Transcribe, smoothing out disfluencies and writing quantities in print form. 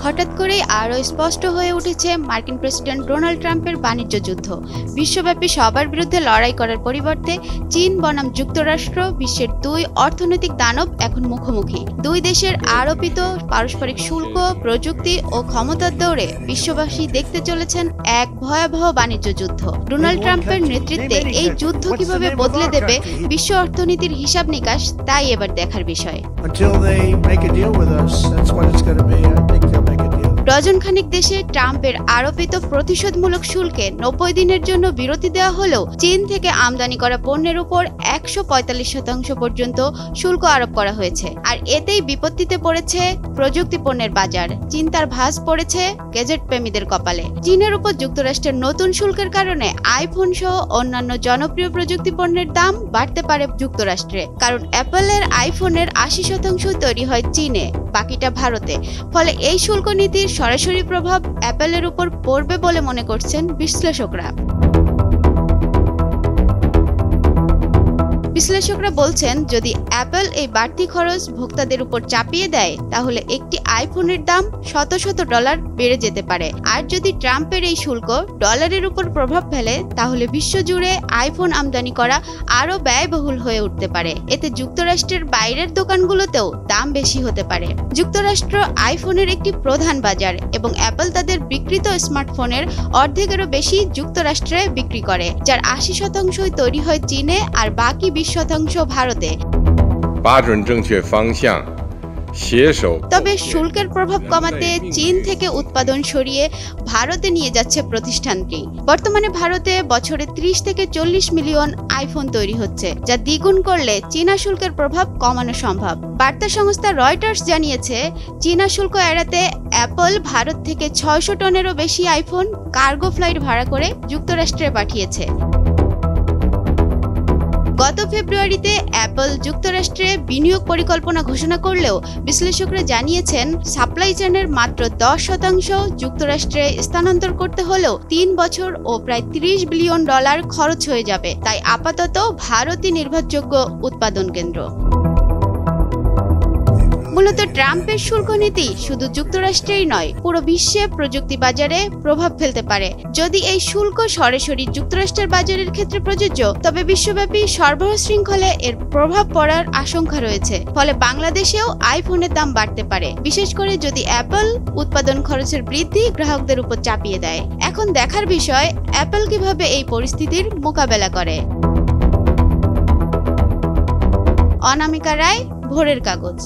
হঠাৎ করেই আরও স্পষ্ট হয়ে উঠেছে মার্কিন প্রেসিডেন্ট ডোনাল্ড ট্রাম্পের বাণিজ্য যুদ্ধ। বিশ্বব্যাপী সবার বিরুদ্ধে লড়াই করার পরিবর্তে চীন বনাম যুক্তরাষ্ট্র বিশ্বের দুই অর্থনৈতিক দানব এখন মুখোমুখি। দুই দেশের আরোপিত পারস্পরিক শুল্ক, প্রযুক্তি ও ক্ষমতার দৌড়ে বিশ্ববাসী দেখতে চলেছেন এক ভয়াবহ বাণিজ্য যুদ্ধ। ডোনাল্ড ট্রাম্পের নেতৃত্বে এই যুদ্ধ কিভাবে বদলে দেবে বিশ্ব অর্থনীতির হিসাব নিকাশ, তাই এবার দেখার বিষয়। ডজন খানিক দেশে ট্রাম্পের আরোপিত প্রতিশোধমূলক শুল্কে 90 দিনের জন্য বিরতি দেওয়া হলেও চীন থেকে আমদানি করা পণ্যের উপর 145% পর্যন্ত শুল্ক আরোপ করা হয়েছে। আর এতেই বিপত্তিতে পড়েছে প্রযুক্তি পণ্যের বাজার। চিন্তার ভাঁজ পড়েছে গ্যাজেট প্রেমীদের কপালে। চীনের উপর যুক্তরাষ্ট্রের নতুন শুল্কের কারণে আইফোন সহ অন্যান্য জনপ্রিয় প্রযুক্তি পণ্যের দাম বাড়তে পারে যুক্তরাষ্ট্রে, কারণ অ্যাপলের আইফোনের 80% তৈরি হয় চীনে, বাকিটা ভারতে। ফলে এই শুল্ক নীতির সরাসরি প্রভাব অ্যাপলের উপর পড়বে বলে মনে করছেন বিশ্লেষকরা। বিশ্লেষকরা বলছেন, যদি অ্যাপল এই বাড়তি খরচ ভোক্তাদের উপর চাপিয়ে দেয় তাহলে একটি আইফোনের দাম শত শত ডলার বেড়ে যেতে পারে। আর যদি ট্রাম্পের এই শুল্ক ডলারের উপর প্রভাব ফেলে তাহলে বিশ্বজুড়ে আইফোন আমদানি করা আরও ব্যয়বহুল হয়ে উঠতে পারে। এতে যুক্তরাষ্ট্রের বাইরের দোকানগুলোতেও দাম বেশি হতে পারে। যুক্তরাষ্ট্র আইফোনের একটি প্রধান বাজার এবং অ্যাপল তাদের বিক্রিত স্মার্টফোনের অর্ধেকেরও বেশি যুক্তরাষ্ট্রে বিক্রি করে, যার 80%ই তৈরি হয় চীনে আর বাকি 20% ভারতে। তবে শুল্কের প্রভাব কমাতে চীন থেকে উৎপাদন সরিয়ে ভারতে নিয়ে যাচ্ছে প্রতিষ্ঠানটি। বর্তমানে ভারতে বছরে 30 থেকে 40 মিলিয়ন আইফোন তৈরি হচ্ছে, যা দ্বিগুণ করলে চীনা শুল্কের প্রভাব কমানো সম্ভব। বার্তা সংস্থা রয়টার্স জানিয়েছে, চীনা শুল্ক এড়াতে অ্যাপল ভারত থেকে 600 টনেরও বেশি আইফোন কার্গো ফ্লাইট ভাড়া করে যুক্তরাষ্ট্রে পাঠিয়েছে। গত ফেব্রুয়ারিতে অ্যাপল যুক্তরাষ্ট্রে বিনিয়োগ পরিকল্পনা ঘোষণা করলেও বিশ্লেষকরা জানিয়েছেন, সাপ্লাই চেনের মাত্র 10% যুক্তরাষ্ট্রে স্থানান্তর করতে হলেও 3 বছর ও প্রায় $30 বিলিয়ন খরচ হয়ে যাবে। তাই আপাতত ভারতই নির্ভরযোগ্য উৎপাদন কেন্দ্র। মূলত ট্রাম্পের শুল্ক নীতি শুধু যুক্তরাষ্ট্রেই নয়, পুরো বিশ্বে প্রযুক্তি বাজারে প্রভাব ফেলতে পারে। যদি এই শুল্ক সরাসরি যুক্তরাষ্ট্রের বাজারের ক্ষেত্রে প্রযোজ্য, তবে বিশ্বব্যাপী সরবরাহ শৃঙ্খলে এর প্রভাব পড়ার আশঙ্কা রয়েছে। ফলে বাংলাদেশেও আইফোনের দাম বাড়তে পারে, বিশেষ করে যদি অ্যাপল উৎপাদন খরচের বৃদ্ধি গ্রাহকদের উপর চাপিয়ে দেয়। এখন দেখার বিষয় অ্যাপল কিভাবে এই পরিস্থিতির মোকাবেলা করে। অনামিকা রায়, ভোরের কাগজ।